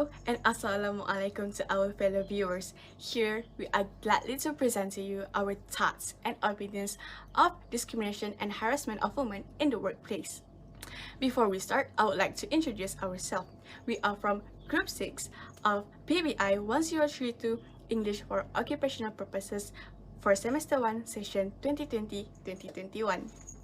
Hello and Assalamualaikum to our fellow viewers. Here we are gladly to present to you our thoughts and opinions of discrimination and harassment of women in the workplace. Before we start, I would like to introduce ourselves. We are from Group 6 of PBI 1032 English for Occupational Purposes for Semester 1 Session 2020-2021.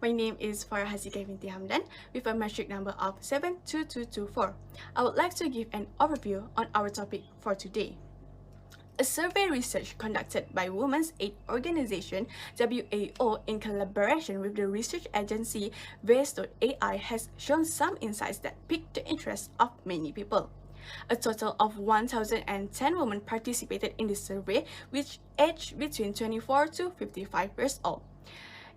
My name is Farah Haziqah binti Hamdan with a metric number of 72224. I would like to give an overview on our topic for today. A survey research conducted by Women's Aid Organization WAO in collaboration with the research agency Vest.ai has shown some insights that piqued the interest of many people. A total of 1,010 women participated in the survey, which aged between 24 to 55 years old.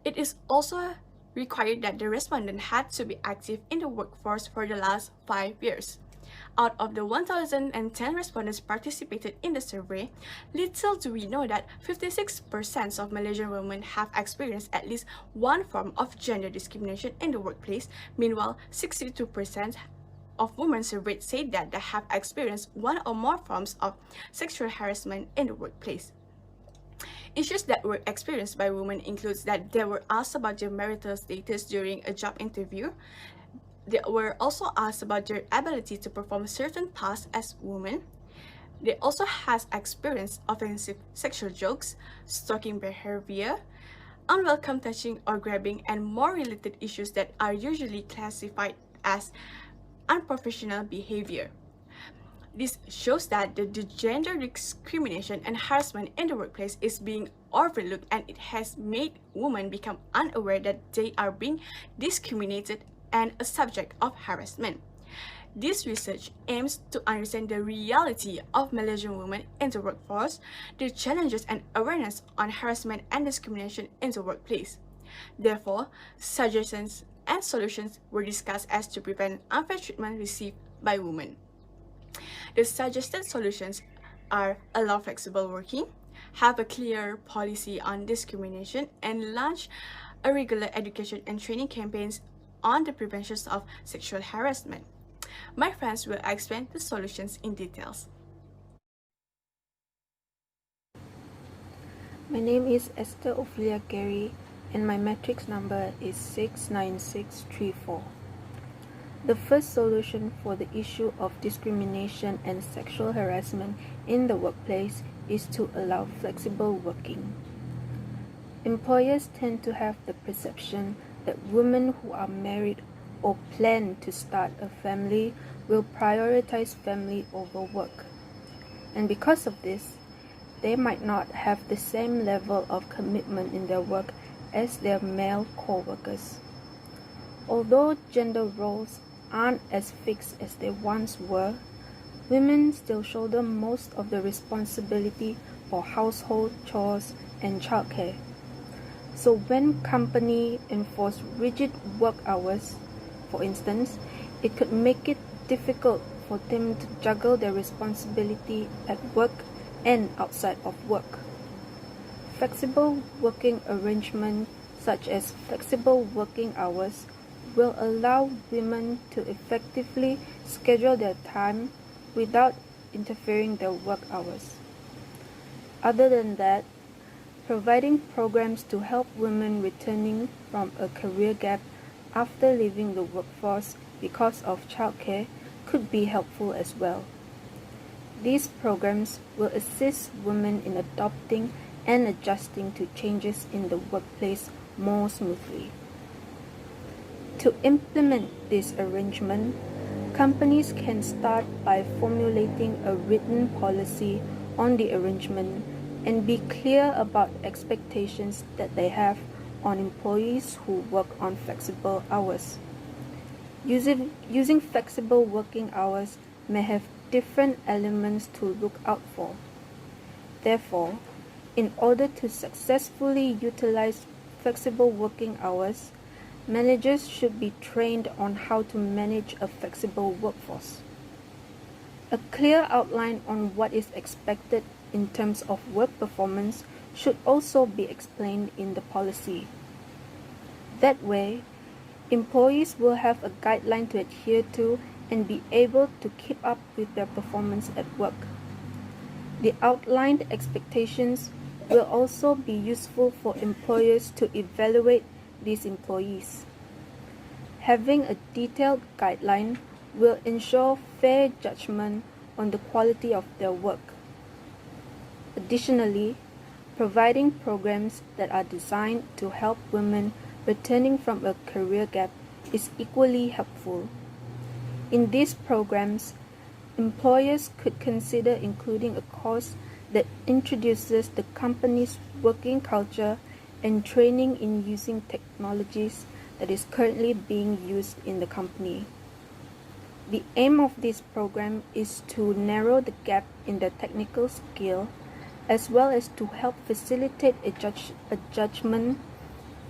It is also required that the respondent had to be active in the workforce for the last 5 years. Out of the 1,010 respondents participated in the survey, little do we know that 56% of Malaysian women have experienced at least one form of gender discrimination in the workplace. Meanwhile, 62% of women surveyed said that they have experienced one or more forms of sexual harassment in the workplace. Issues that were experienced by women includes that they were asked about their marital status during a job interview. They were also asked about their ability to perform certain tasks as women. They also has experienced offensive sexual jokes, stalking behavior, unwelcome touching or grabbing, and more related issues that are usually classified as unprofessional behavior. This shows that the gender discrimination and harassment in the workplace is being overlooked, and it has made women become unaware that they are being discriminated and a subject of harassment. This research aims to understand the reality of Malaysian women in the workforce, their challenges and awareness on harassment and discrimination in the workplace. Therefore, suggestions and solutions were discussed as to prevent unfair treatment received by women. The suggested solutions are allow flexible working, have a clear policy on discrimination, and launch a regular education and training campaigns on the prevention of sexual harassment. My friends will explain the solutions in details. My name is Esther Ophelia and my matrix number is 69634. The first solution for the issue of discrimination and sexual harassment in the workplace is to allow flexible working. Employers tend to have the perception that women who are married or plan to start a family will prioritize family over work. And because of this, they might not have the same level of commitment in their work as their male co-workers. Although gender roles aren't as fixed as they once were, women still shoulder most of the responsibility for household chores and childcare. So when companies enforce rigid work hours, for instance, it could make it difficult for them to juggle their responsibility at work and outside of work. Flexible working arrangements such as flexible working hours will allow women to effectively schedule their time without interfering their work hours. Other than that, providing programs to help women returning from a career gap after leaving the workforce because of childcare could be helpful as well. These programs will assist women in adopting and adjusting to changes in the workplace more smoothly. To implement this arrangement, companies can start by formulating a written policy on the arrangement and be clear about expectations that they have on employees who work on flexible hours. Using flexible working hours may have different elements to look out for. Therefore, in order to successfully utilize flexible working hours, managers should be trained on how to manage a flexible workforce. A clear outline on what is expected in terms of work performance should also be explained in the policy. That way, employees will have a guideline to adhere to and be able to keep up with their performance at work. The outlined expectations will also be useful for employers to evaluate these employees. Having a detailed guideline will ensure fair judgment on the quality of their work. Additionally, providing programs that are designed to help women returning from a career gap is equally helpful. In these programs, employers could consider including a course that introduces the company's working culture and training in using technologies that is currently being used in the company. The aim of this program is to narrow the gap in the technical skill as well as to help facilitate a judgment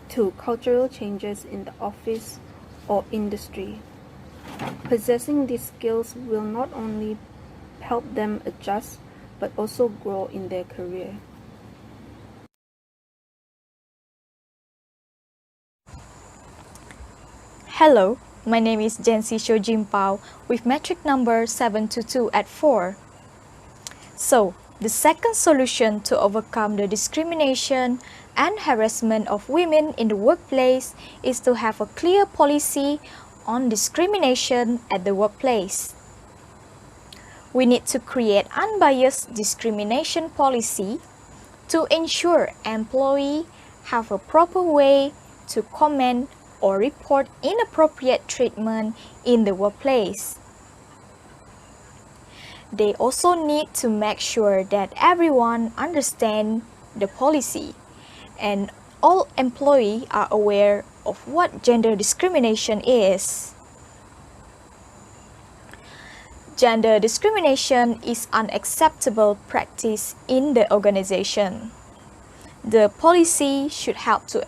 to cultural changes in the office or industry. Possessing these skills will not only help them adjust but also grow in their career. Hello, my name is Jancy Sheo with metric number 722 at 4. So, the second solution to overcome the discrimination and harassment of women in the workplace is to have a clear policy on discrimination at the workplace. We need to create unbiased discrimination policy to ensure employees have a proper way to comment or report inappropriate treatment in the workplace. They also need to make sure that everyone understands the policy and all employees are aware of what gender discrimination is. Gender discrimination is unacceptable practice in the organization. The policy should help to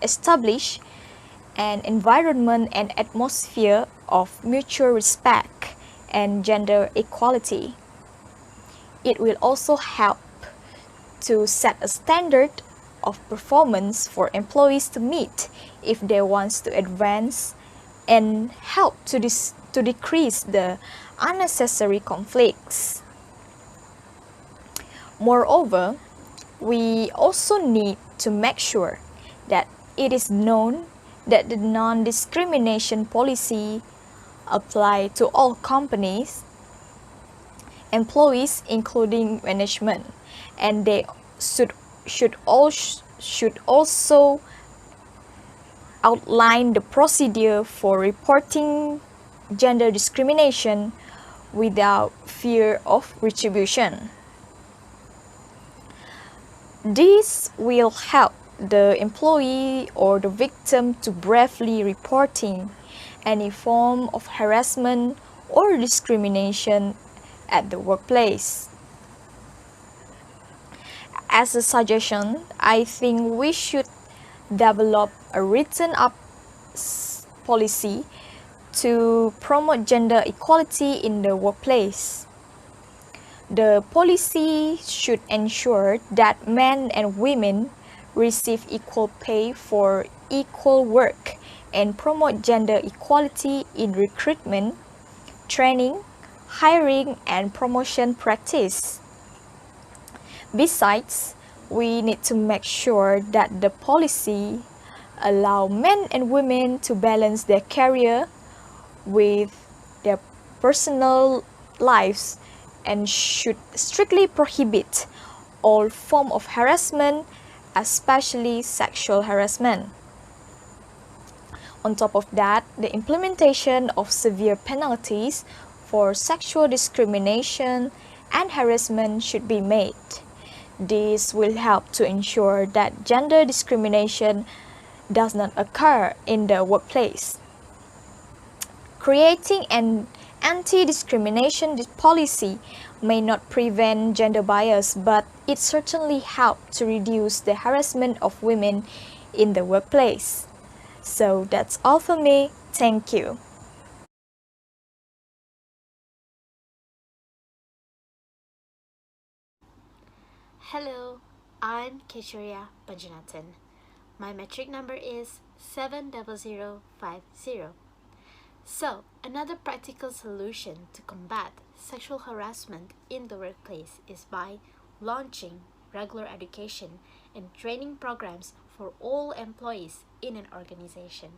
establish an environment and atmosphere of mutual respect and gender equality. It will also help to set a standard of performance for employees to meet if they want to advance and help to decrease the unnecessary conflicts. Moreover, we also need to make sure that it is known that the non-discrimination policy apply to all companies, employees including management, and they should also outline the procedure for reporting gender discrimination without fear of retribution. This will help the employee or the victim to bravely reporting any form of harassment or discrimination at the workplace. As a suggestion, I think we should develop a written-up policy to promote gender equality in the workplace. The policy should ensure that men and women receive equal pay for equal work and promote gender equality in recruitment, training, hiring, and promotion practice. Besides, we need to make sure that the policy allow men and women to balance their career with their personal lives and should strictly prohibit all form of harassment, especially sexual harassment. On top of that, the implementation of severe penalties for sexual discrimination and harassment should be made. This will help to ensure that gender discrimination does not occur in the workplace. Creating an anti-discrimination policy may not prevent gender bias, but it certainly helps to reduce the harassment of women in the workplace. So that's all for me. Thank you. Hello, I'm Kashwaria. My metric number is 70050. So, another practical solution to combat sexual harassment in the workplace is by launching regular education and training programs for all employees in an organization.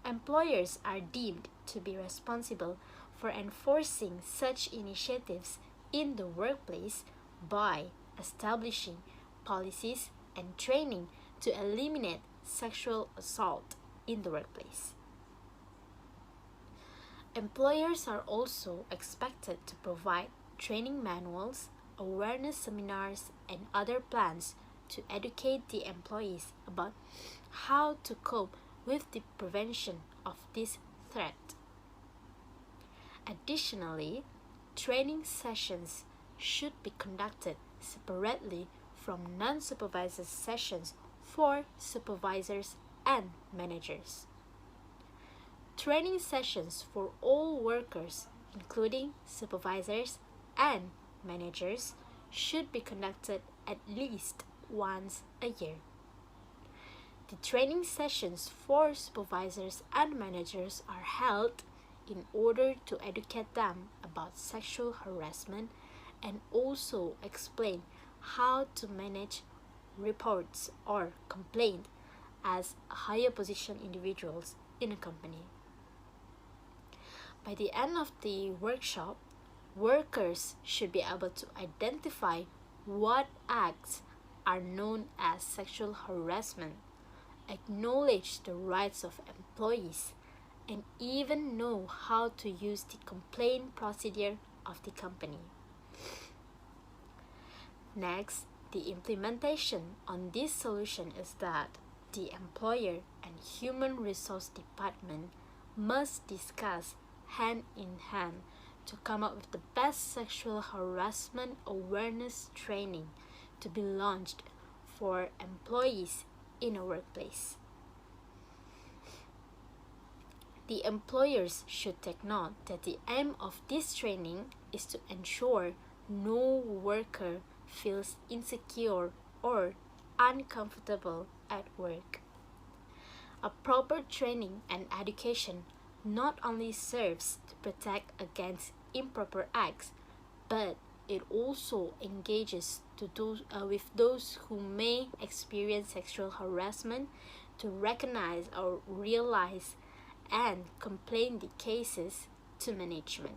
Employers are deemed to be responsible for enforcing such initiatives in the workplace by establishing policies and training to eliminate sexual assault in the workplace. Employers are also expected to provide training manuals, awareness seminars, and other plans to educate the employees about how to cope with the prevention of this threat. Additionally, training sessions should be conducted separately from non-supervisor sessions for supervisors and managers. Training sessions for all workers, including supervisors and managers, should be conducted at least once a year. The training sessions for supervisors and managers are held in order to educate them about sexual harassment and also explain how to manage reports or complaints as higher position individuals in a company. By the end of the workshop, workers should be able to identify what acts are known as sexual harassment, acknowledge the rights of employees, and even know how to use the complaint procedure of the company. Next, the implementation on this solution is that the employer and human resource department must discuss hand in hand to come up with the best sexual harassment awareness training to be launched for employees in a workplace. The employers should take note that the aim of this training is to ensure no worker feels insecure or uncomfortable at work. A proper training and education not only serves to protect against improper acts, but it also engages with those who may experience sexual harassment to recognize or realize and complain the cases to management.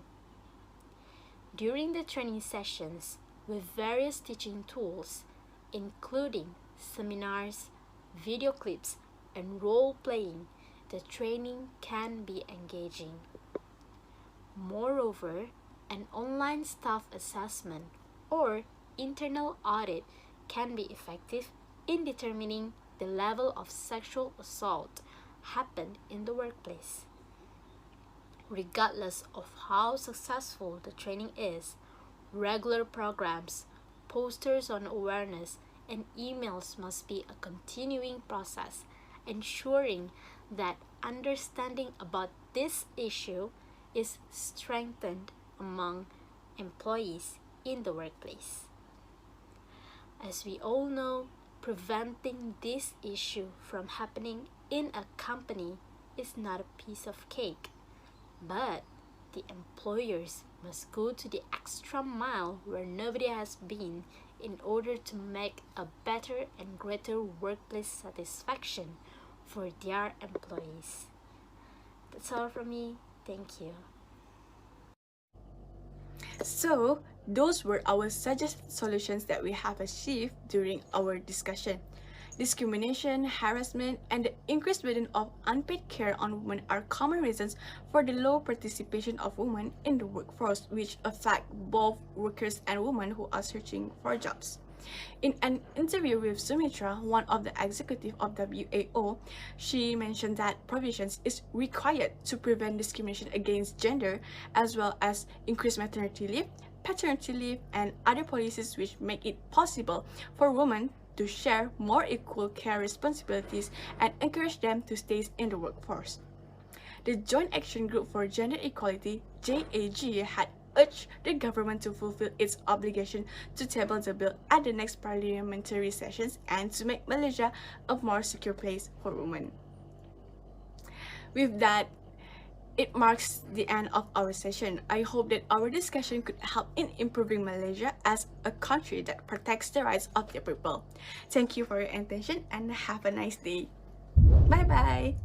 During the training sessions, with various teaching tools, including seminars, video clips, and role-playing, the training can be engaging. Moreover, an online staff assessment or internal audit can be effective in determining the level of sexual assault happened in the workplace. Regardless of how successful the training is, regular programs, posters on awareness, and emails must be a continuing process, ensuring that understanding about this issue is strengthened among employees in the workplace. As we all know, preventing this issue from happening in a company is not a piece of cake, but the employers must go to the extra mile where nobody has been in order to make a better and greater workplace satisfaction for their employees. That's all from me. Thank you. So, those were our suggested solutions that we have achieved during our discussion. Discrimination, harassment, and the increased burden of unpaid care on women are common reasons for the low participation of women in the workforce, which affect both workers and women who are searching for jobs. In an interview with Sumitra, one of the executives of WAO, she mentioned that provisions is required to prevent discrimination against gender, as well as increased maternity leave, paternity leave, and other policies which make it possible for women to share more equal care responsibilities and encourage them to stay in the workforce. The Joint Action Group for Gender Equality, JAG, had urge the government to fulfill its obligation to table the bill at the next parliamentary sessions and to make Malaysia a more secure place for women. With that, it marks the end of our session. I hope that our discussion could help in improving Malaysia as a country that protects the rights of their people. Thank you for your attention and have a nice day. Bye bye.